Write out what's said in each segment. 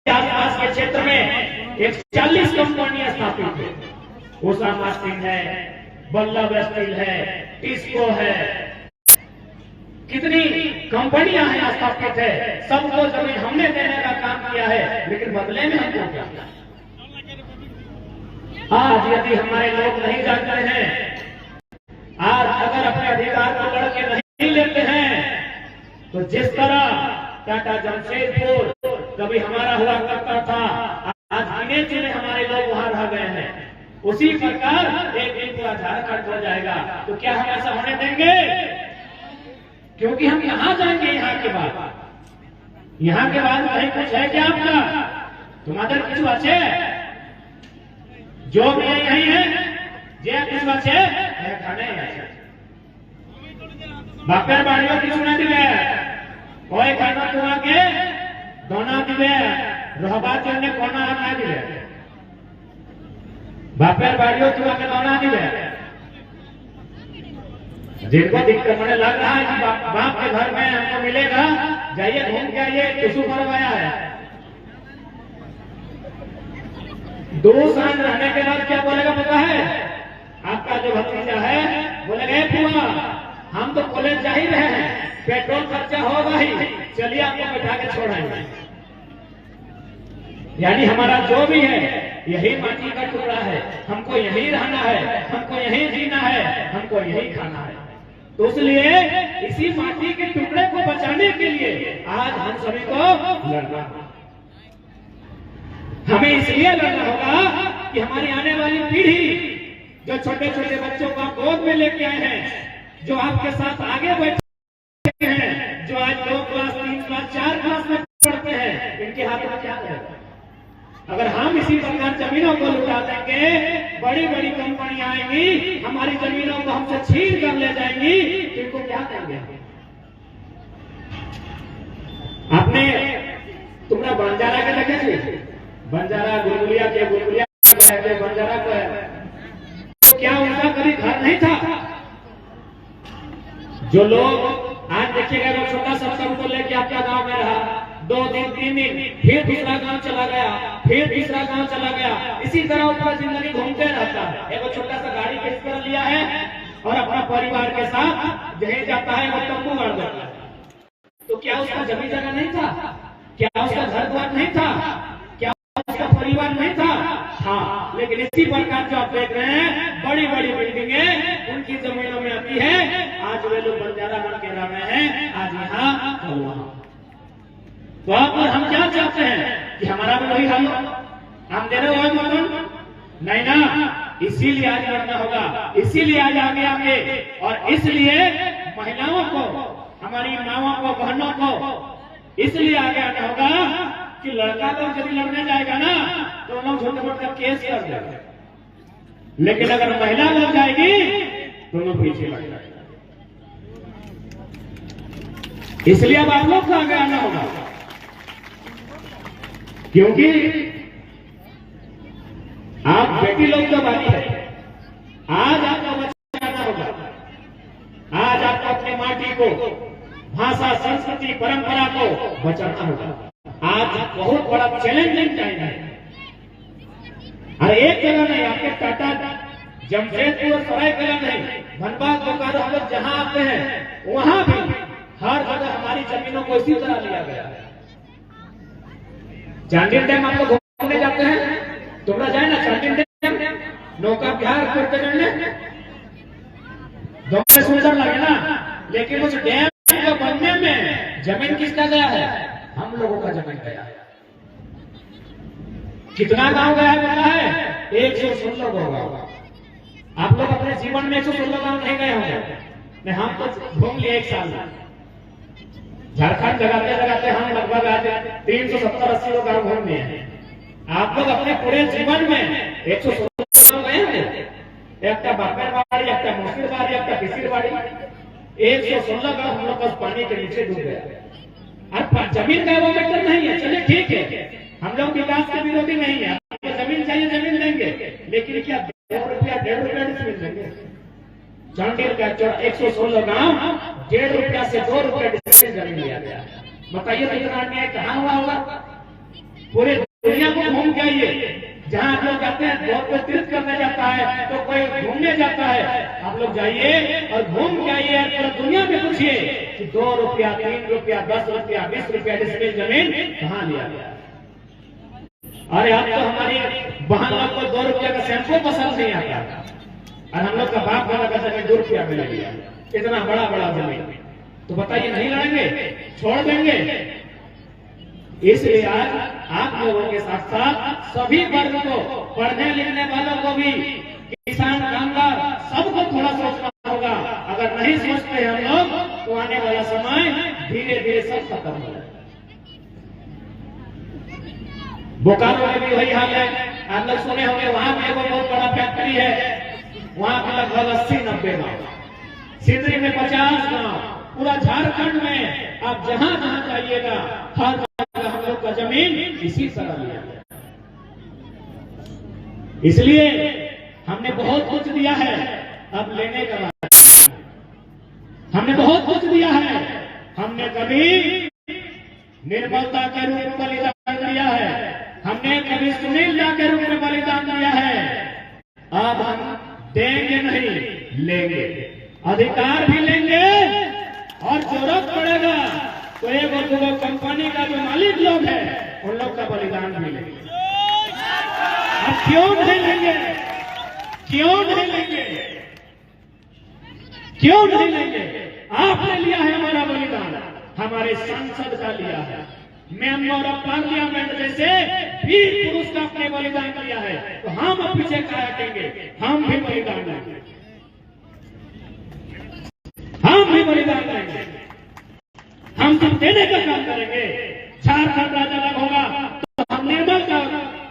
आसपास के क्षेत्र में 140 कंपनियां स्थापित है। उषा मार्टिन है, बल्लभ स्टील है, टिस्को है, कितनी कंपनियां हैं स्थापित है। सबको जमीन हमने देने का काम किया है, लेकिन बदले में हमको क्या? आज यदि हमारे लोग नहीं जानते हैं, आज अगर अपने अधिकार को लड़के नहीं लेते हैं, तो जिस तरह टाटा जमशेदपुर कभी हमारा हुआ करता था, आज गिने चुने हमारे लोग वहां रह गए हैं, उसी प्रकार एक दिन पूरा झारखंड हो जाएगा। तो क्या हम ऐसा होने देंगे? क्योंकि हम यहां जाएंगे, यहाँ के बाद कहीं कुछ है क्या आपका? तुम्हारे किस अच्छे जो भी यही है, जे किस अच्छे खाने बापेर बाड़ियों की सुना दिवे कोई खाना तुम्हारा के दोना दिवे रहबा चलने कोना ना दिवे बापेर बाड़ियों तुम्हारा के दोना दिवे। जिनको दिक्कत होने लग रहा है कि बाप के घर में हमको मिलेगा, जाइए घूम के आइए, टिशू करवाया है। 2 साल रहने के बाद क्या बोलेगा पता है? आपका जो भतीजा है बोलेगा फुआ हम तो कॉलेज जा ही रहे हैं, पेट्रोल खर्चा होगा ही, चलिए आपको बैठा के छोड़ाएंगे। यानी हमारा जो भी है यही माटी का टुकड़ा है, हमको यही रहना है, हमको यही जीना है, हमको यही खाना है। तो इसलिए इसी माटी के टुकड़े को बचाने के लिए आज हम सभी को लड़ना, हमें इसलिए लड़ना होगा कि हमारी आने वाली पीढ़ी जो छोटे छोटे बच्चों को आप गोद में लेके आए हैं, जो आपके साथ आगे बैठे हैं, जो आज 2 क्लास 3 क्लास 4 क्लास में पढ़ते हैं, इनके हाथ में क्या है? अगर हम इसी प्रकार जमीनों को लुटा देंगे, बड़ी बड़ी कंपनियां आएंगी, हमारी जमीनों को हमसे छीन कर ले जाएंगी, तो इनको क्या देंगे? आपने तुम्हारा बंजारा के देखे थे? बंजारा गुलगुलिया के गुलगुलिया बंजारा को तो क्या उनका कभी घर नहीं था? जो लोग आज देखिएगा, लोग छोटा सा सब को लेके आपका गांव में रहा, 2 दिन 3 दिन, फिर दूसरा गांव चला गया, फिर तीसरा गांव चला गया, इसी तरह ऊपर जिंदगी घूमते रहता है। एक छोटा सा गाड़ी किस तरह लिया है और अपना परिवार के साथ जहीं जाता है वो तंबू गाड़ देता है। तो क्या उसका जमीन जगह नहीं था? क्या उसका घर द्वार नहीं था? क्या उसका परिवार नहीं था? हाँ, लेकिन इसी प्रकार जो आप देख रहे हैं, बड़ी बड़ी बिल्डिंगें उनकी जमीनों में आती है। आज वे लोग बंजारा बन के रह रहे हैं, आज यहाँ और वहाँ। तो आप और हम क्या चाहते हैं कि हमारा भी वही हाल हो, हम दे रहे हो नहीं ना? इसीलिए आज लड़ना होगा, इसीलिए आज आगे आगे, और इसलिए महिलाओं को, हमारी माओं को, बहनों को इसलिए आगे आना होगा कि लड़का लोग यदि लड़ने जाएगा ना तो लोग छोटे मोटे केस कर देंगे, लेकिन अगर महिला लोग जाएगी तो लोग पीछे लग जाएगा। इसलिए अब आप लोग को आगे आना होगा, क्योंकि आप बेटी लोग तो बाकी है। आज आपको बचाना होगा, आज आपको अपनी माटी को, भाषा, संस्कृति, परंपरा को बचाना होगा। आज बहुत बड़ा चैलेंजिंग टाइम है, और एक जगह नहीं, आपके टाटा जमशेदपुर सरायकेला नहीं, धनबाद बोकारो, हम लोग जहां आते हैं वहां भी हर जगह हमारी जमीनों को इसी तरह लिया गया है। चांडिल डैम आप लोग घूमने जाते हैं, तुमरा जाए ना चांडिल डैम, नौका बिहार करते करने दोनों सुंदर लगे ना, लेकिन उस डैम को बनने में जमीन किसका गया है? हम लोगों का जमीन गया है। कितना गांव गया है पता है? 116 होगा। आप लोग अपने जीवन में 116 गांव नहीं गए होंगे, नहीं हम तो घूम लिए 1 साल में। झारखंड लगाते लगाते हम लगभग आज 370-80 गांव घूम लिए हैं। आप लोग अपने पूरे जीवन में 116 गए होंगे, एक बापेर बाड़ी, एक मोसिर बाड़ी, एक किसिर बाड़ी, 116 गांव हम लोग बस पानी के नीचे डूब गया। अब जमीन का वो मैटर नहीं है, चलिए ठीक है, हम लोग विकास के विरोधी नहीं है, आपको जमीन चाहिए जमीन देंगे, लेकिन क्या 1.5 रुपया डिसमिल देंगे? चांडिल का 116 गांव 1.5 रुपया से 2 रुपया डिसमिल जमीन लिया गया। बताइए तो इतना अन्याय कहाँ हुआ होगा? पूरे दुनिया को घूम के आइए। जहाँ आप लोग जाते हैं, बहुत कोई तीर्थ करने जाता है तो कोई घूमने जाता है, आप लोग जाइए और घूम के आइए। पूरा दुनिया में पूछिए कि 2 रुपया, 3 रुपया, 10 रुपया, 20 रुपया डिस्मिल जमीन कहाँ लिया गया। अरे अब तो हमारी बहन लोग को 2 रुपया का शैम्पू पसंद नहीं आता, और हम लोग का बाप वाला का जमीन 2 रुपया में ले लिया, इतना बड़ा बड़ा जमीन। तो बताइए नहीं लड़ेंगे, छोड़ देंगे? इसलिए आज आप लोगों के साथ साथ सभी वर्ग को, पढ़ने लिखने वालों को भी, किसान, कामगार, सबको थोड़ा सोचना होगा। अगर नहीं सोचते हम लोग तो आने वाला समय धीरे धीरे सब खत्म हो जाएगा। बोकारो में भी वही हाल है। आप लोग सुने होंगे, वहां पे बहुत बड़ा फैक्ट्री है, वहां पे लगभग 80-90 गाँव, सिंदरी में 50 गाँव, पूरा झारखंड में आप जहां जहां जाइएगा हर जगह हम लोग का जमीन इसी तरह लिया है। इसलिए हमने बहुत कुछ दिया है, अब लेने का बात। हमने बहुत कुछ दिया है, हमने कभी निर्मलता के रूप में बलिदान दिया है, हमने कभी सुनीलता के रूप में बलिदान दिया है। अब हम देंगे नहीं, लेंगे, अधिकार भी लेंगे, और जरूरत पड़ेगा तो एक और 2 कंपनी का जो मालिक लोग है उन लोग का बलिदान भी लेंगे। अब क्यों नहीं लेंगे? क्यों नहीं लेंगे? क्यों नहीं लेंगे? आपने लिया है हमारा बलिदान, हमारे सांसद का लिया है, मेंबर ऑफ पार्लियामेंट जैसे वीर पुरुष का अपने बलिदान दिया है, तो हम अब पीछे क्या हटेंगे? हम भी बलिदान देंगे, हम भी बलिदान देंगे। हम जब देने का काम करेंगे, झारखंड राज्य अलग होगा तो हम निर्मल का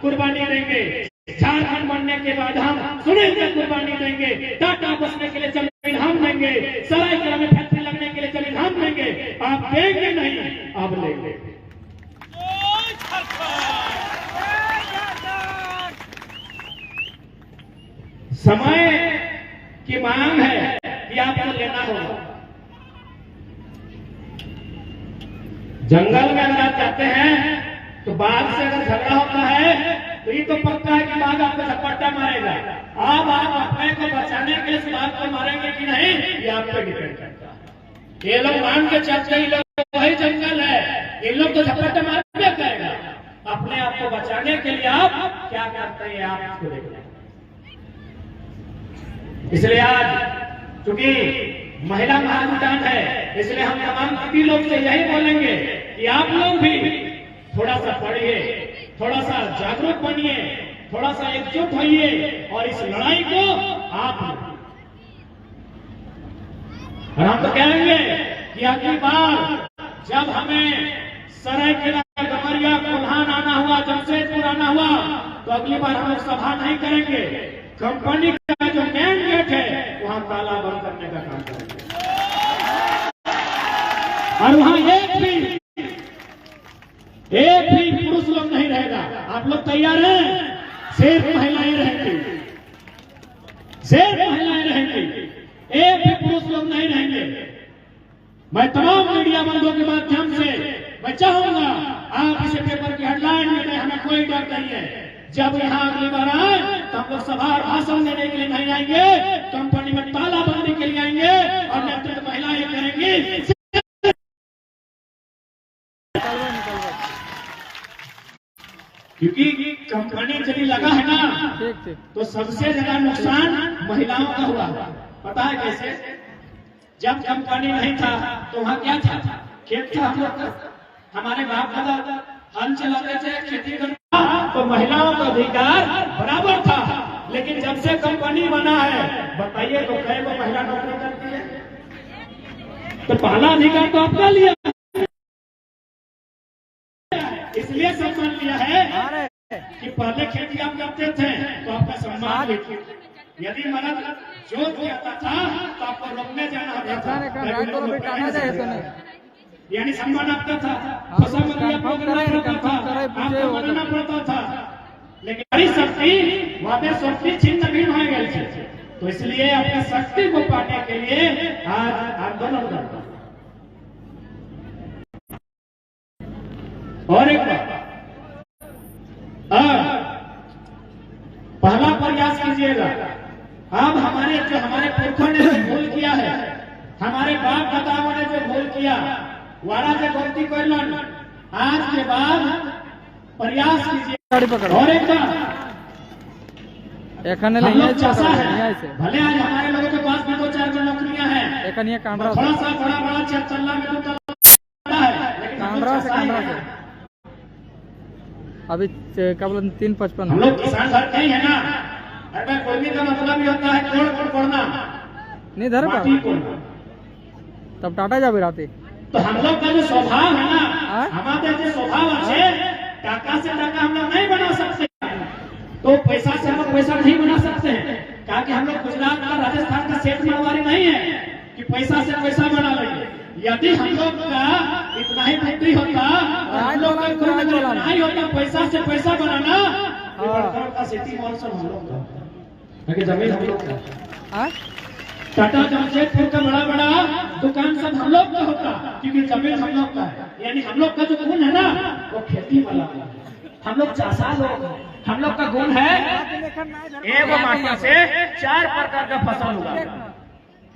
कुर्बानी देंगे, झारखंड बनने के बाद हम सुनील का कुर्बानी देंगे, टाटा बसने के लिए जमीन हम देंगे, सरायकेला में फैक्ट्री लगने के लिए जमीन हम देंगे। आप देंगे नहीं, अब लेंगे। समय की मांग है कि आपको लेना होगा। जंगल में अगर आप जाते हैं तो बाघ से अगर झगड़ा होता है तो ये तो पक्का है कि बाघ आपको झपट्टा मारेगा। अब आप अपने को बचाने के लिए बाघ को मारेंगे कि नहीं, ये आप पे डिपेंड करता है। ये लोग मान के चलते, ये लोग वही जंगल है, इन लोग तो झपट्टा मार क्या करेगा। अपने आप को बचाने के लिए आप क्या करते हैं, आप इसको देखना। इसलिए आज चूंकि महिला महाजुटान है, इसलिए हम तमाम सभी लोग से यही बोलेंगे कि आप लोग भी थोड़ा सा पढ़िए, थोड़ा सा जागरूक बनिए, थोड़ा सा एकजुट होइए और इस लड़ाई को आप, और हम तो कहेंगे कि अगली बार जब हमें सरायकेला, डमरिया, कोल्हान आना हुआ, जमशेदपुर आना हुआ, तो अगली बार हम लोग सभा नहीं करेंगे, कंपनी का जो मेन गेट है वहां ताला बंद करने का काम करेंगे, और वहां एक भी पुरुष लोग नहीं रहेगा। आप लोग तैयार हैं? सिर्फ महिलाएं रहेंगी, सिर्फ महिलाएं रहेंगी, एक भी पुरुष लोग नहीं रहेंगे। मैं तमाम मीडिया बंधुओं के माध्यम से मैं चाहूंगा आप इसे पेपर की हेडलाइन में दें, हमें कोई डर नहीं है। जब यहाँ अगली बार आए तो हम लोग सभा और भाषण देने के लिए नहीं आएंगे, कंपनी में तालाबंदी के लिए आएंगे और नेतृत्व महिलाएं करेंगी। क्योंकि कंपनी जब लगा है ना तो सबसे ज्यादा नुकसान महिलाओं का हुआ। पता है कैसे? जब कंपनी नहीं था तो वहाँ क्या था? खेत था हम लोग का, हमारे बाप दादा हल चलाते थे, खेती करना, तो महिलाओं का अधिकार बराबर था। लेकिन जब से कंपनी बना है, बताइए तो कई को महिला नौकरी करती है, तो पहला अधिकार तो आपका लिया, इसलिए सम्मान लिया है कि पहले खेती आप करते थे तो आपका सम्मान देखिए। यदि मर्द जोर करता था तो आपको रोकने जाना होता था, यानी सम्मान आपका था, फसल मंडी आपको करना पड़ता था, आपको बनाना पड़ता था। लेकिन नारी शक्ति वादे शक्ति छिन्न भिन्न हो गई, तो इसलिए अपने शक्ति को पाने के लिए आज आंदोलन करता। और एक बात, प्रयास कीजिएगा। अब हमारे पुरखों ने जो भूल किया है, हमारे बाप दादाओं ने जो भूल किया, वारा जो गलती कर लो, आज के बाद प्रयास कीजिए। और एक हम लोग चासा है, भले आज हमारे लोगों के पास भी 2-4 जो नौकरियां हैं, थोड़ा सा बड़ा चल्ला में तो है, लेकिन अभी क्या बोला 355 हम लोग किसान घर नहीं है ना। अगर कोई का मतलब ही होता है कोड़ना नहीं धर माटी कोड़ना, तब टाटा जाबे राते। तो हम लोग का जो स्वभाव है ना, हमारे जो स्वभाव है, टाका से टाका हम लोग नहीं बना सकते, तो पैसा से हम लोग पैसा नहीं बना सकते हैं। क्योंकि हम लोग गुजरात का, राजस्थान का सेठ मारवाड़ी नहीं है कि पैसा से पैसा बना लेंगे। यदि हम लोग का इतना ही बुद्धि होता, हम लोग का इतना ही होता पैसा से पैसा बनाना, का सिटी मॉल सब हम लोग का, जमीन हम लोग का, टाटा जमशेदपुर का बड़ा दुकान सब हम लोग का होता, क्योंकि जमीन हम लोग का है। यानी हम लोग का जो गुण है ना, वो खेती वाला है। हम लोग चासा लोग, हम लोग का गुण है एक माटी से 4 प्रकार का फसल उगाना।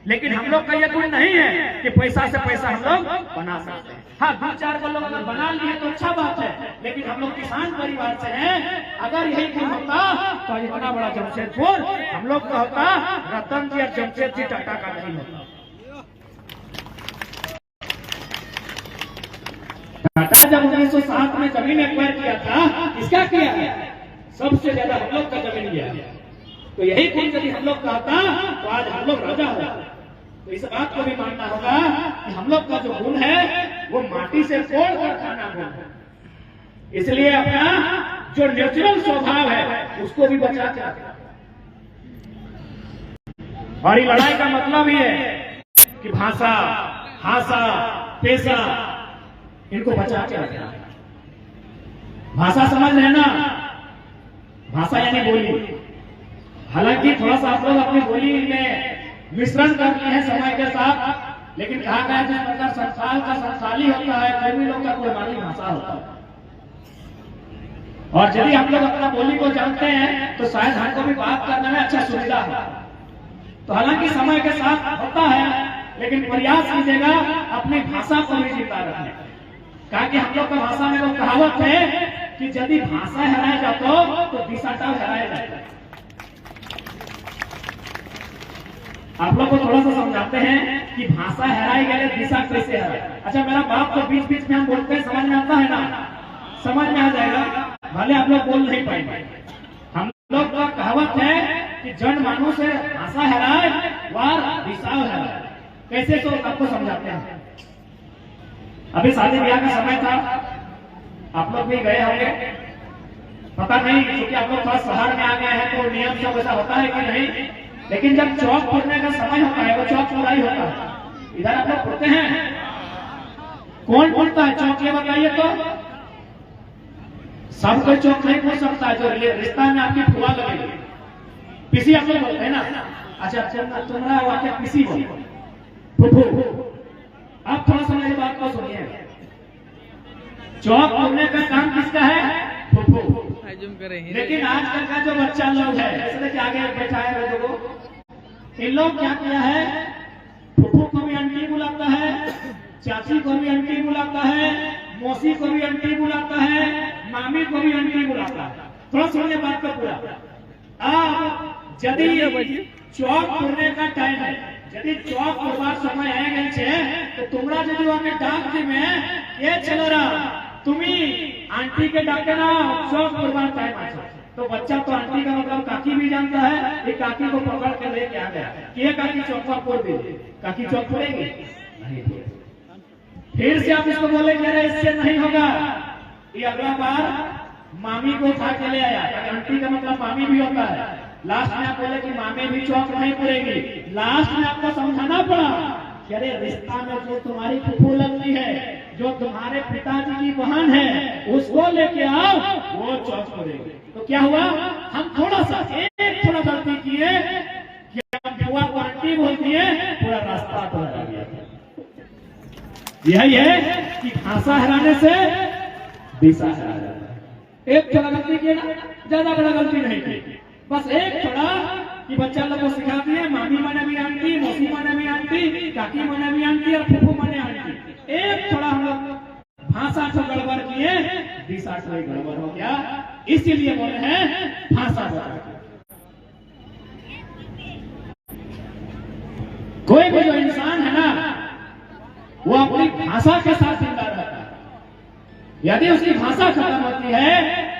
लेकिन हम लोग का ये गुण नहीं है कि पैसा से पैसा हम लोग बना सकते हैं। हाँ, 2-4 को लोग अगर बना लिए तो अच्छा बात है, लेकिन हम लोग किसान परिवार से हैं। अगर यही गुण होता तो इतना बड़ा जमशेदपुर हम लोग का होता, रतन जी और जमशेद जी टाटा का नहीं होता। टाटा जब 1907 में जमीन एक्वायर किया था, किसका किया है? सबसे ज्यादा हम लोग का जमीन लिया। तो यही गुण यदि हम लोग का होता तो आज हम लोग राजा होता। तो इस बात को भी मानना होगा कि हम लोग का जो गुण है वो माटी से तोड़ कर खाना गुण है। इसलिए अपना जो नेचुरल स्वभाव है उसको भी बचा के रखना। और ये लड़ाई का मतलब ही है कि भाषा, हासा, पेशा, इनको बचा के रखना। भाषा समझ लेना, भाषा यानी बोली। हालांकि थोड़ा सा आप लोग अपनी बोली में मिश्रण करते हैं समय के साथ, लेकिन कहा गया जिस प्रकार संसार का संसाली होता है, कोई भी लोग का कोई मातृभाषा होता है। और यदि हम लोग अपना बोली को जानते हैं तो शायद हमको भी बात करने में अच्छा सुविधा है। तो हालांकि समय के साथ होता है, लेकिन प्रयास कीजिएगा अपनी भाषा को भी जिंदा रखने का। क्योंकि हम लोग का भाषा में वो कहावत है कि यदि भाषा हराए जातो तो दिशाटा हराए जाता है। आप लोग को थोड़ा सा समझाते हैं कि भाषा हराई गए, दिशा कैसे हराए। अच्छा, मेरा बाप तो बीच बीच में हम बोलते हैं, समझ में आता है ना? समझ में आ जाएगा, भले आप लोग बोल नहीं पाएंगे। हम लोग का कहावत है कि जन मानो से भाषा हराए वार दिशा हराए। कैसे, तो आपको समझाते हैं। अभी शादी ब्याह का समय था, आप लोग भी गए होंगे, पता नहीं, क्योंकि आप लोग थोड़ा शहर में आ गए हैं तो नियम सब ऐसा होता है कि नहीं। लेकिन जब चौक फोड़ने का समय होता है, वो चौक चौराही होता है, इधर आप लोग फोड़ते हैं। कौन फोड़ता है चौक, ये बताइए तो? सब कोई चौक नहीं फोड़ सकता है। जो रिश्ता में आपकी फुआ लगेगी, पीसी आप लोग बोलते हैं ना। अच्छा, तुम्हारा वाक्य पीसी बोल, फुफू। आप थोड़ा सा मेरी बात को सुनिए। चौक फोड़ने का काम किसका है? फुफू। लेकिन आजकल का जो बच्चा लोग है, इसलिए कि आगे बैठा है लोगों, इन लोग क्या किया है, फुफू को भी आंटी बुलाता है, चाची को भी आंटी बुलाता है, मौसी को भी आंटी बुलाता है, मामी को भी आंटी बुलाता है। थोड़ा सुनिए बात को पूरा। अब यदि चौक फोड़ने का टाइम है, यदि चौक फोड़वार समय आ गए तो तुम्हारा यदि हमें डाक में ये चलो रहा, तुम्ही आंटी के डाके ना चौक फोड़वार टाइम आ। तो बच्चा तो आंटी का मतलब काकी भी जानता है। ये काकी को पकड़ के लेके आ गया कि ये काकी चौक पर फोड़ दीजिए। काकी चौक फोड़ेगी नहीं। फिर से आप इसको बोलेंगे अरे इससे नहीं होगा। ये अगला बार मामी को उठा के ले आया। आंटी का मतलब मामी भी होता है। लास्ट में आप बोले कि मामी भी चौक नहीं फोड़ेगी। लास्ट में आपको समझाना पड़ा कि अरे रिश्ता में जो तुम्हारी फूफू लगती है, जो तुम्हारे पिताजी की बहन है, उसको लेके आओ, वो चौक फोड़ेगी। तो क्या हुआ, हम थोड़ा सा एक थोड़ा गलती किए कि हम बुआ को आंटी बोल दिए, पूरा रास्ता तो हरा गया। यही है कि भाषा हराने से दिशा हरा जाता है। एक थोड़ा गलती किए ना, ज्यादा बड़ा गलती नहीं की। बस एक थोड़ा कि बच्चा लोग को सिखा दिए मामी माने भी आंटी, मौसी माने भी आंटी, काकी माने भी आंटी और फूफू माने आंटी। एक थोड़ा हम लोग भाषा को गड़बड़ किए, दिशा से गड़बड़ हो गया, इसीलिए बोले हैं भाषा बदल। कोई भी जो इंसान है ना वो अपनी भाषा के साथ जिंदा रहता है। यदि उसकी भाषा खत्म होती है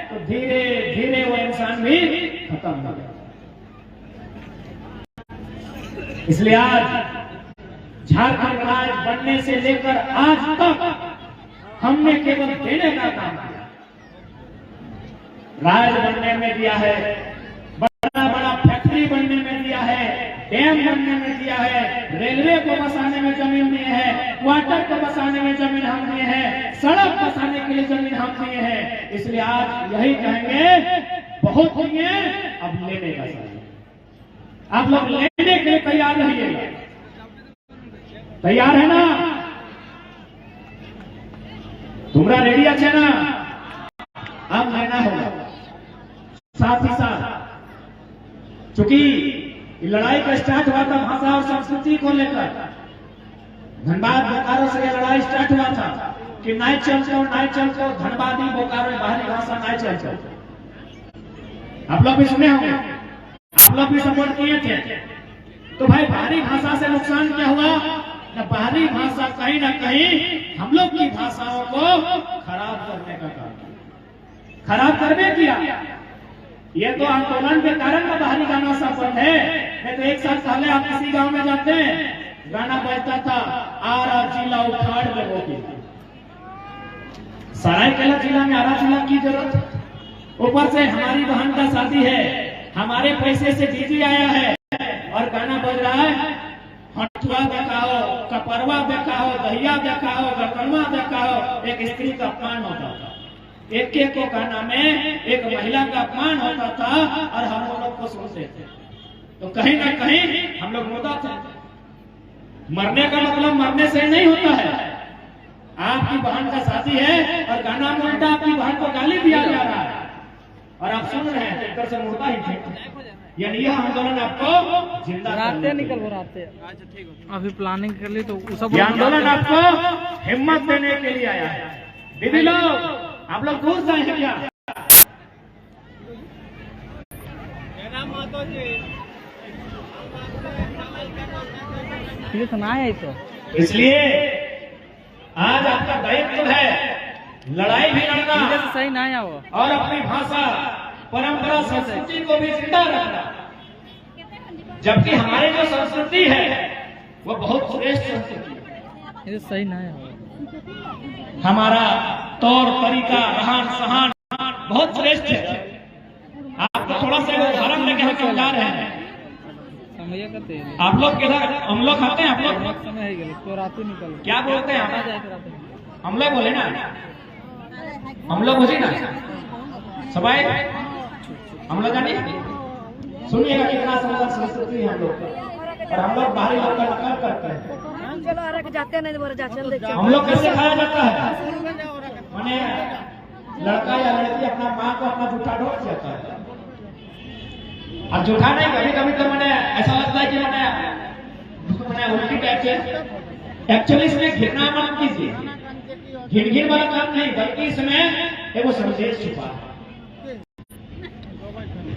तो धीरे धीरे वो इंसान भी खत्म हो जाता है। इसलिए आज झारखंड राज्य बनने से लेकर आज तक हमने केवल देने का काम किया। राज्य बनने में दिया है, बड़ा बड़ा फैक्ट्री बनने में दिया है, डैम बनने में दिया है, रेलवे को बसाने में जमीन दिए हैं, क्वार्टर को बसाने में जमीन हम दिए हैं, सड़क बसाने के लिए जमीन हम दिए हैं। इसलिए आज यही कहेंगे बहुत दिए, अब लेने का समय। आप लोग लेने के लिए तैयार रहिएगा, तैयार है ना? तुम्हारा रेडी है ना? अब लेना होगा। साथ ही साथ चूंकि लड़ाई का स्टार्ट हुआ था भाषा और संस्कृति को लेकर, धनबाद बोकारो से लड़ाई स्टार्ट हुआ था कि नहीं चलते धनबादी बोकारो बाहरी भाषा नहीं चलते। आप लोग भी सुने होंगे, आप लोग भी सपोर्ट किए थे। तो भाई बाहरी भाषा से नुकसान क्या हुआ? न बाहरी भाषा कहीं ना कहीं हम लोग की भाषाओं को खराब करने का काम, खराब करने किया। ये तो आंदोलन के कारण में बाहरी गाना सब बंद है। नहीं तो एक साल पहले आप किसी गांव में जाते हैं, गाना बजता था आरा जिला उखाड़ लोगों की। सरायकेला जिला में आरा जिला की जरूरत, ऊपर से हमारी बहन का शादी है, हमारे पैसे से डीजे आया है और गाना बज रहा है हटुआ देखाओ, कपरवा देखाओ, दहिया देखाओ, गकनवा देखाओ। एक स्त्री का अपमान होता था, एक एक को गाना में एक महिला का अपमान होता था और हम लोग को सुनते थे। तो कहीं ना कहीं हम लोग रोता थे। मरने का मतलब मरने से नहीं होता है। आपकी बहन का शादी है और गाना में उल्टा आपकी बहन को गाली दिया जा रहा है और आप सुन रहे हैं, इधर से मुर्दा ही थे। यानी यह आंदोलन आपको जिंदा रास्ते निकल वो रास्ते अभी प्लानिंग कर ली, तो सब ये आंदोलन आपको हिम्मत देने के लिए आया है। दीदी लोग, आप लोग दूर से हैं क्या? ये सुना है तो इसलिए आज आपका दायित्व है लड़ाई भी लड़ना सही ना आया वो, और अपनी भाषा, परंपरा, संस्कृति को भी जिंदा रखना। जबकि हमारी जो संस्कृति है वो बहुत श्रेष्ठ संस्कृति है। ये सही ना आया। हमारा तौर तरीका, रहन सहन बहुत श्रेष्ठ है। आपको थोड़ा सा उदाहरण लेके हम समझा रहे हैं। समय का तेल आप लोग किधर, हम लोग खाते हैं, आप लोग समय है तो रात निकल क्या बोलते हैं? हम लोग बोले ना, हम लोग बोले ना सबाई, हम लोग जानिए, सुनिएगा कितना सुंदर संस्कृति है हम लोग का। और हम लोग बाहरी लोग का नकल करते हैं। हम लोग कैसे खाया जाता है? मैंने लड़का या लड़की अपना माँ को अपना जूठा ढोक जाता है। अब जूठा नहीं, कभी कभी तो मैंने ऐसा लगता है कि मैंने उल्टी टाइप से। एक्चुअली इसमें घिरना मत कीजिए, घिन वाला काम नहीं, बल्कि इसमें एक वो संदेश छुपा है।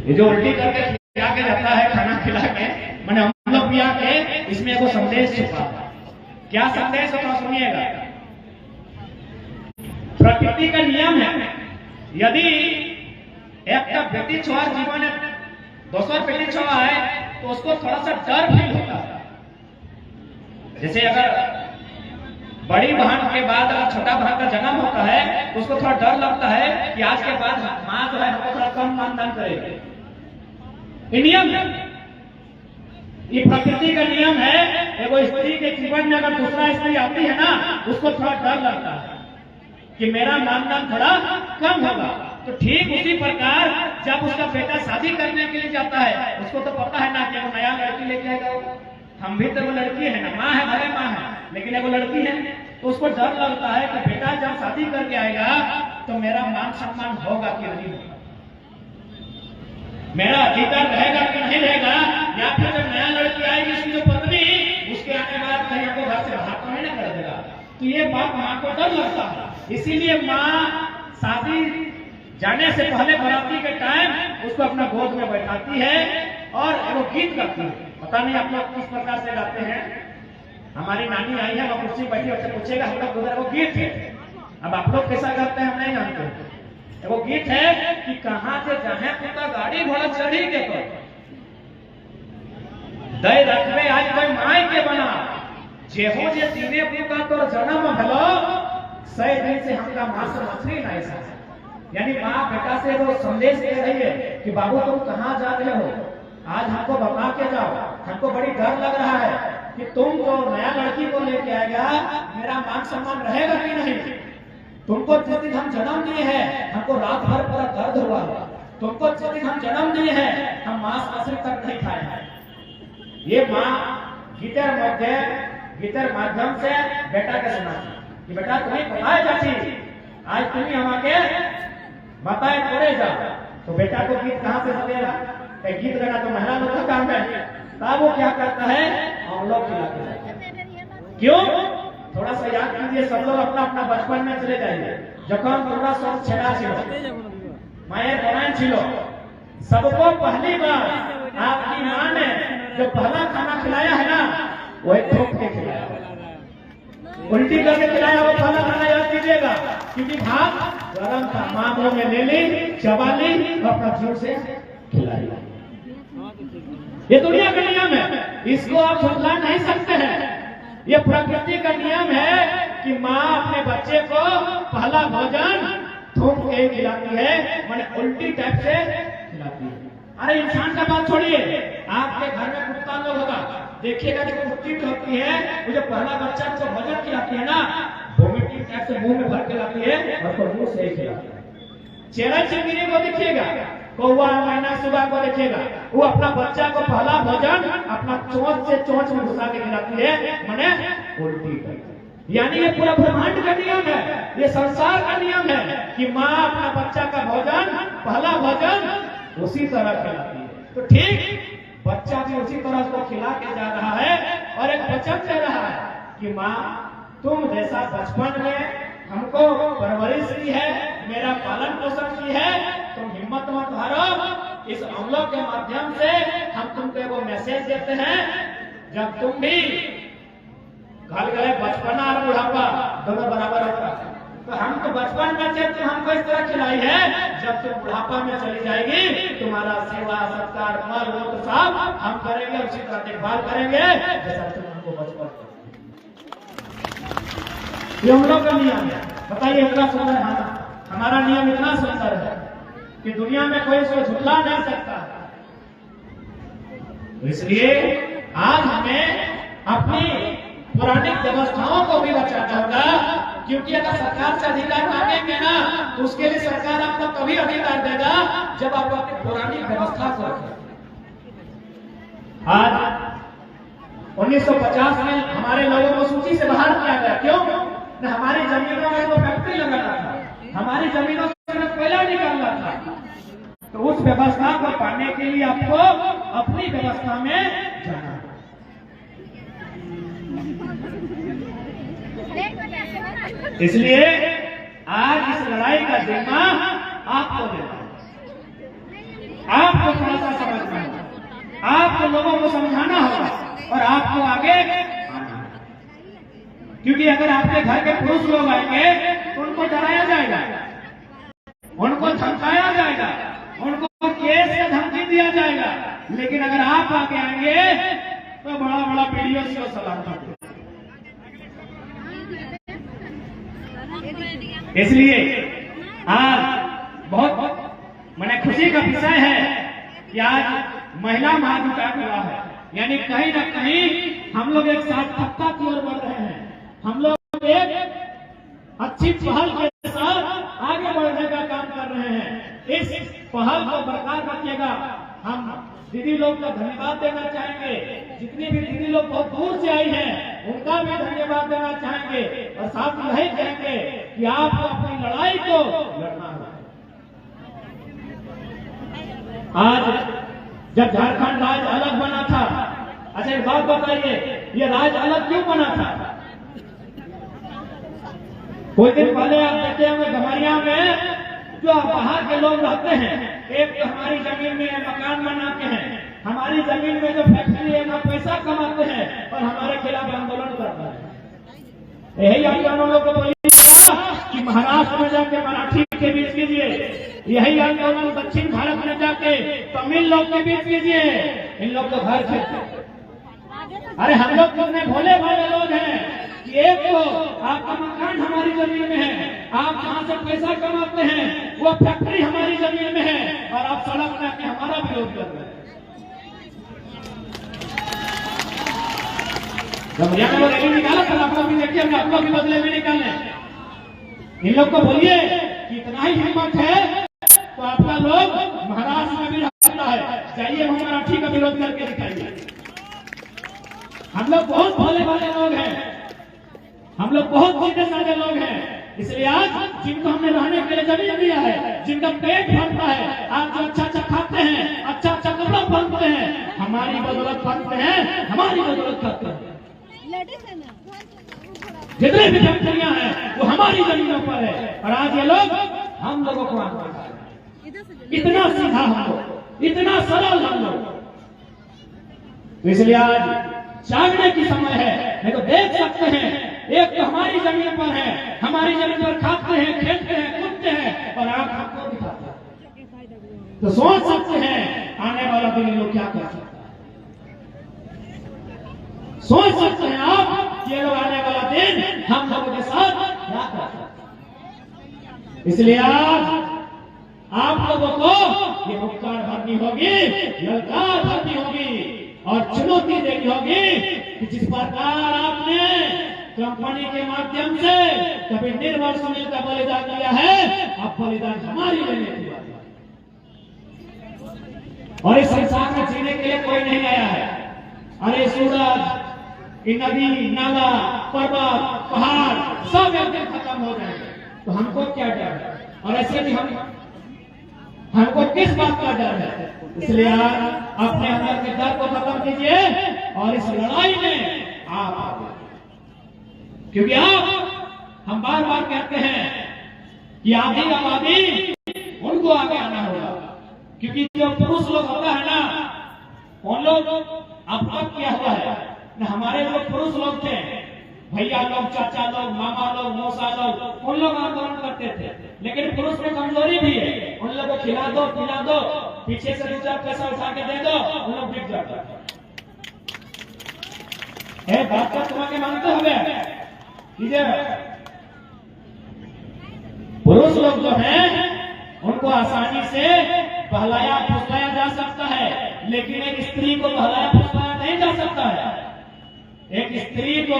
ये जो उल्टी करके खिला के रहता है, खाना खिला के, मैंने हम लोग भी आके इसमें एक वो संदेश छुपा है। क्या संदेश होता सुनिएगा। प्रकृति का नियम है, यदि एक व्यक्ति छोड़ जीवन दोसर व्यक्ति छोड़ा है तो उसको थोड़ा सा डर फील होता है। जैसे अगर बड़ी बहन के बाद अगर छोटा बहन का जन्म होता है तो उसको थोड़ा डर लगता है कि आज के बाद माँ जो है हमको थोड़ा कम मानदान करेगी। ये नियम है, ये प्रकृति का नियम है। एगो स्त्री के जीवन में अगर दूसरा स्त्री आती है ना, उसको थोड़ा डर लगता है कि मेरा मानदान थोड़ा कम होगा। तो ठीक उसी प्रकार जब उसका बेटा शादी करने के लिए जाता है, उसको तो पता है ना कि वो नया लड़की लेके आएगा। हम भी तो वो लड़की है ना, माँ है, भले माँ है, लेकिन वो लड़की है, तो उसको डर लगता है कि बेटा जब शादी करके आएगा तो मेरा मान सम्मान होगा कि नहीं होगा। मेरा अधिकार रहेगा कि नहीं रहेगा, या फिर जब नया लड़की आएगी उसकी जो पत्नी, उसके आने के बाद कहीं हमको घर से बाहर तो नहीं कर देगा। तो ये बात माँ को डर लगता है। इसीलिए माँ शादी जाने से पहले बराती के टाइम उसको अपना गोद में बैठाती है और वो गीत गाती है। पता नहीं आप लोग किस प्रकार से गाते हैं। हमारी नानी आई है, वो कुर्सी बैठी, उससे पूछेगा हम लोग उधर, वो गीत है। अब आप लोग कैसा करते हैं हम नहीं जानते। वो गीत है कि कहाँ से जाने पुता गाड़ी घोड़ा चढ़ी के तो दय रखबे आज कोई माई के बना, जेहो जे तीने पुता तो जन्म भलो, 100 दिन से हमका मांस मछली नहीं सा। यानी माँ बेटा से वो संदेश दे रही है कि बाबू तुम कहाँ जा रहे हो, आज हमको बता के जाओ, हमको बड़ी डर लग रहा है कि तुम तो नया लड़की को लेके आएगा, मेरा मान सम्मान रहेगा कि नहीं। तुमको जिस दिन हम जन्म दिए हैं हमको रात भर पूरा दर्द हुआ, तुमको जिस दिन हम जन्म दिए हैं हम मांस मछली तक नहीं खाए हैं। ये माँ गीतर माध्यम से बेटा के सुना कि बेटा तुम्हें बताए जाती, आज तुम्हें हमारे बताए करे जा। तो बेटा को गीत कहाँ से बतेगा, गीत गाना तो महिला लोग का काम है। तब वो क्या करता है, हम लोग खिलाते। क्यों, थोड़ा सा याद कीजिए सब लोग, अपना अपना बचपन में चले जाइए। जखन थोड़ा सा छेड़ा छिलो माए बनान छिलो, सबको पहली बार आपकी माँ ने जो पहला खाना खिलाया है ना, वही ठोक के खिलाया, उल्टी करके खिलाया। वो पहला खाना याद कीजिएगा, क्योंकि भात गरम था, माँ मुंह में ले ली, चबा ली और अपना जोर से खिलाई। ये दुनिया का नियम है, इसको आप झुठला नहीं सकते हैं। ये प्रकृति का नियम है कि माँ अपने बच्चे को पहला भोजन थूक के खिलाती है, मैंने उल्टी टाइप से खिलाती है। अरे इंसान का बात छोड़िए, आपके घर में कुत्ता लोग होगा, देखिएगा जो कुत्ती होती है, वो जो पहला बच्चा को भोजन खिलाती है ना, वोमिटिंग टाइप से मुंह में भर के लाती है और तो मुंह से ही खिलाती है। चेहरा चिमनी को देखिएगा, कौवा मैना सुबह को देखिएगा, वो अपना बच्चा को पहला भोजन अपना चोंच से चोंच में घुसा के खिलाती है, माने उल्टी करती है। यानी ये पूरा ब्रह्मांड का नियम है, ये संसार का नियम है कि माँ अपना बच्चा का भोजन पहला भोजन उसी तरह खिलाती है। तो ठीक बच्चा भी उसी तरह उसको खिला के जा रहा है और एक वचन दे रहा है कि माँ तुम जैसा बचपन में हमको परवरिश की है, मेरा पालन पोषण की है, तुम हिम्मत मत हारो। इस अमलों के माध्यम से हम तुमको वो मैसेज देते हैं, जब तुम भी घर गए बचपना और बुढ़ापा दोनों बराबर होता है, तो हम तो बचपन में जब तुम हमको इस तरह खिलाई है, जब तुम बुढ़ापा में चली जाएगी तुम्हारा सेवा सत्कार मल वो तो सब हम करेंगे, उसी तरह देखभाल करेंगे जैसा तुम हमको बचपन में। ये हम लोग का नियम है। बताइए इतना सुंदर है हमारा नियम, इतना सुंदर है कि दुनिया में कोई इसको झुठला नहीं सकता। इसलिए आज हमें अपनी पौराणिक व्यवस्थाओं को भी बचाना होगा, क्योंकि अगर सरकार से अधिकार मांगेंगे ना, तो उसके लिए सरकार आपको तभी अधिकार देगा जब आप अपनी पौराणिक व्यवस्था को रखें। आज 1950 में हमारे लोगों को सूची से बाहर किया गया। क्यों? न हमारी जमीनों में वो फैक्ट्री लगाना था, हमारी जमीनों से कोयला निकालना था। तो उस व्यवस्था को पाने के लिए आपको अपनी व्यवस्था में जाना। इसलिए आज इस लड़ाई का जिम्मा आपको लेना, आपको थोड़ा सा समझना होगा, आपको लोगों को समझाना होगा और आपको आगे आना। क्योंकि अगर आपके घर के पुरुष लोग आएंगे तो उनको डराया जाएगा, उनको धमकाया जाएगा, उनको केस से धमकी दिया जाएगा। लेकिन अगर आप आगे आएंगे तो बड़ा बड़ा वीडियो से सलाम करते। इसलिए आज बहुत मैंने खुशी का विषय है कि आज महिला महाधिकार हुआ है। यानी कहीं ना कहीं हम लोग एक सार्थकता की ओर बढ़ रहे हैं, हम लोग एक अच्छी पहल के साथ आगे बढ़ने का काम कर रहे हैं। इस पहल को बरकरार रखिएगा। हम दीदी लोग का धन्यवाद देना चाहेंगे, जितनी भी दीदी लोग बहुत दूर से आई हैं उनका भी धन्यवाद देना चाहेंगे और साथ में यही कहेंगे कि आपको अपनी लड़ाई को लड़ना है। आज जब झारखंड राज्य अलग बना था, अच्छा एक बात बताइए, ये राज्य अलग क्यों बना था? कोई दिन पहले आप देखे होंगे गमरिया में जो बाहर के लोग रहते हैं, एक तो हमारी जमीन में मकान बनाते हैं, हमारी जमीन में जो फैक्ट्री है वहाँ पैसा कमाते हैं और हमारे खिलाफ आंदोलन करते हैं। यही आंदोलन को बोलिएगा कि महाराष्ट्र में जाके मराठी के बीच कीजिए, यही आंदोलन दक्षिण भारत में जाके तमिल लोग के बीच कीजिए, इन लोग तो घर खेलते। अरे हम लोग कितने भोले भाले लोग हैं कि एक तो आपका मकान हमारी जमीन में है, आप जहाँ से पैसा कमाते हैं वो फैक्ट्री हमारी जमीन में है और आप सड़क में आके हमारा विरोध कर रहे हैं। जब यहाँ वो रैली निकाला था आप लोग भी देखिए, हम आप लोग भी बदले में निकाले। इन लोग को बोलिए कि इतना ही हिम्मत है तो आपका लोग महाराष्ट्र में भी रहता है, जाइए हम मराठी का विरोध करके दिखाइए। हम लोग बहुत भोले भाले लोग हैं, हम लोग बहुत सीधे साधे लोग हैं, इसलिए आज जिनको हमने रहने के लिए जमीन दिया है, जिनका पेट भरता है, आप जो अच्छा अच्छा खाते हैं, अच्छा अच्छा कपड़ा पहनते हैं, हमारी बदौलत पहनते हैं, हमारी बदौलत करते हैं। जितने भी फैक्ट्रियां हैं वो हमारी जमीनों पर है और आज ये लोग हम लोगों को इतना सीधा हम लोग, इतना सरल हम लोग। इसलिए आज जागने की समय है, नहीं तो देख सकते हैं एक तो हमारी जमीन पर है, हमारी जमीन पर खाते हैं, खेलते हैं, कूदते हैं और आप हमको दिखाते हैं। तो सोच सकते हैं आने वाला दिन लोग क्या कर सकते हैं, सोच सकते हैं आप ये लोग आने वाला दिन हम लोगों के साथ क्या कर सकते हैं। इसलिए आज आप लोगों को ये उपकार भरनी होगी, ललकार भरनी होगी और चुनौती देनी होगी कि जिस प्रकार आपने कंपनी के माध्यम से कभी निर्मल सुनील का बलिदान दिया है, अब बलिदान हमारी लेने की बात है। और इस संसार में जीने के लिए कोई नहीं आया है। अरे सूरज, ये नदी, नाला, पर्वत, पहाड़ सब एक दिन खत्म हो जाएंगे, तो हमको क्या डर है? और ऐसे भी हमको किस बात का डर है? इसलिए आप अपने अंदर के डर को खत्म कीजिए और इस लड़ाई में आप आगे, क्योंकि आप हम बार बार कहते हैं कि आधी आबादी उनको आगे आना होगा, क्योंकि जो पुरुष लोग होता है ना, उन लोग अब क्या हुआ है ना, हमारे जो पुरुष लोग थे, भैया लोग, चाचा लोग, मामा लोग, मौसा लोग, उन लोग आंदोलन करते थे, लेकिन पुरुष में कमजोरी भी है, उन लोगों को खिला दो, पिला दो, पीछे से 2 पैसा उठा के दे दो, उन लोग बिक जाते हैं। बात का तुम्हें मानते हुए पुरुष लोग जो हैं उनको आसानी से बहलाया फुसलाया जा सकता है, लेकिन एक स्त्री को बहलाया फुसलाया नहीं जा सकता है। एक स्त्री को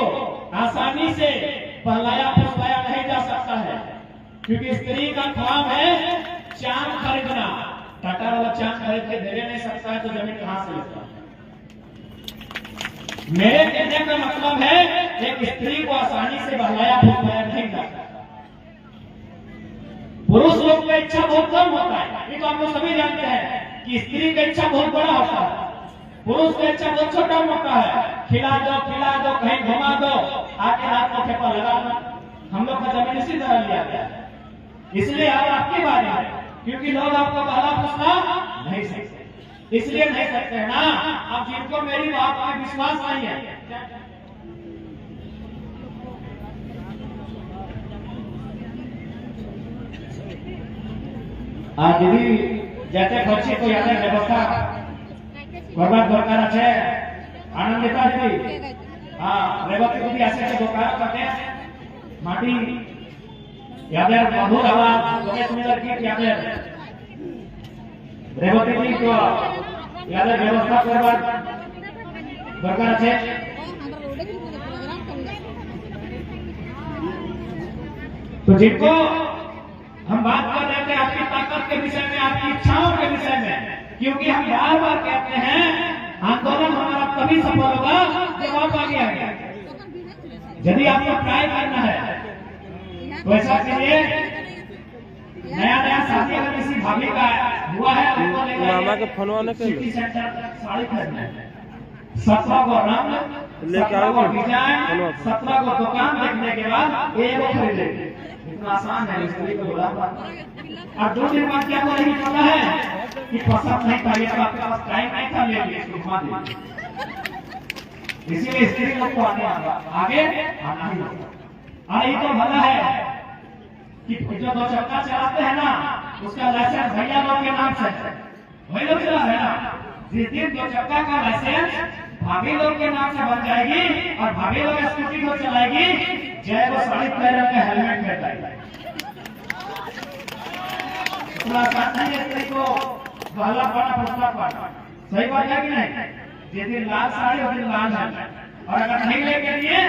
आसानी से बहलाया फुसलाया नहीं जा सकता है, क्योंकि स्त्री का काम है चांद खरीदना। टाटा वाला चांद खरीद के दे नहीं सकता है तो जमीन कहां से लेता? मेरे कहने का मतलब है एक स्त्री को आसानी से बहलाया फुसलाया नहीं जा सकता। पुरुष लोग का इच्छा बहुत कम होता है, ये तो आप लोग सभी जानते हैं कि स्त्री का इच्छा बहुत बड़ा होता है, पुरुष का इच्छा बहुत छोटा होता है। खिला दो, कहीं घुमा दो, आके हाथ में ठेपा लगा दो। हम लोग का जमीन इसी तरह लिया गया है। इसलिए आज आपकी बात है, क्योंकि लोग आपको बहला फुसला नहीं सकते, इसलिए नहीं सकते हैं ना। अब जिनको मेरी बात में विश्वास नहीं है, दीदी जाते खर्ची तो याद व्यवस्था करवा दरकार আছে आनंदिता दीदी। रेवती दीदी আসে দরকার থাকে মাটি याদের মধুর আওয়াজ তোকে সুন্দর গীত याদের रेवती दीदी तो याদের व्यवस्था करवा दरकार আছে। तो जिनको हम बात कर रहे थे आपकी ताकत के विषय में, आपकी इच्छाओं के विषय में, क्योंकि हम बार बार कहते हैं आंदोलन हमारा तभी सफल होगा जब आप आगे आएंगे। यदि आपको ट्राई करना है तो ऐसा कीजिए, नया शादी अगर किसी भाभी का हुआ है उनको ले जाइए, हमरा के फोनवा न कर सिटी सेंटर साड़ी खरीदना है। 17 को रंग, लेके 17 आओ को फोन। डिजाइन, फोनवा। 17 को दुकान देखने के बाद एक को खरीदे। इतना आसान है मिस्त्री को बुलाना। और 2 दिन बाद क्या बोलेगी पता है कि पसंद नहीं था, ये तो आपके पास टाइम नहीं था, ले लिए इसको घुमा दीजिए। इसीलिए स्त्री लोग को आने आगे आना ही होगा। और ये तो भला है कि जो 2 चक्का चलाते हैं ना, उसका लाइसेंस भैया लोग के नाम से है, वही लोग चला रहे ना। जिस दिन 2 चक्का का लाइसेंस भाभी लोग के नाम से बन जाएगी और भाभी लोग स्कूटी को चलाएगी, जय वो साड़ी पहन के हेलमेट पहनाएगी। पूरा साथ नहीं स्त्री को पहला पाना पुस्तक पाना, सही बात है कि नहीं? जिस दिन लाल साड़ी उस दिन लाल है, और अगर नहीं लेके लिए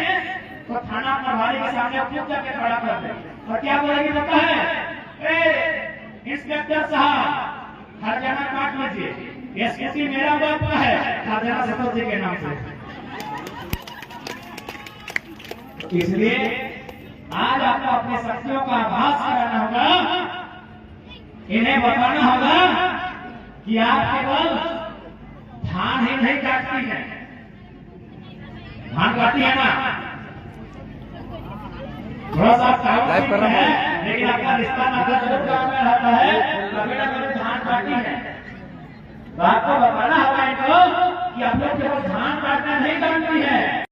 तो थाना प्रभारी के सामने खूब जाके खड़ा कर दे। और क्या बोलेगी पता है? इंस्पेक्टर साहब हरजाना काट लीजिए, ये स्कूटी मेरा बाप का है, हरजाना सतोर जी के नाम से। इसलिए आज आपको अपनी शक्तियों का आभास कराना होगा, इन्हें बताना होगा कि आप केवल धान ही नहीं काटती है, धान काटती है ना, थोड़ा सा लाइव कर रहा है, हूं। लेकिन आपका रिश्ता नाता जरूर गाँव में रहता है, कभी ना कभी धान काटती है। तो आपको बताना होगा इनको कि आप लोग केवल धान काटना नहीं जानती है,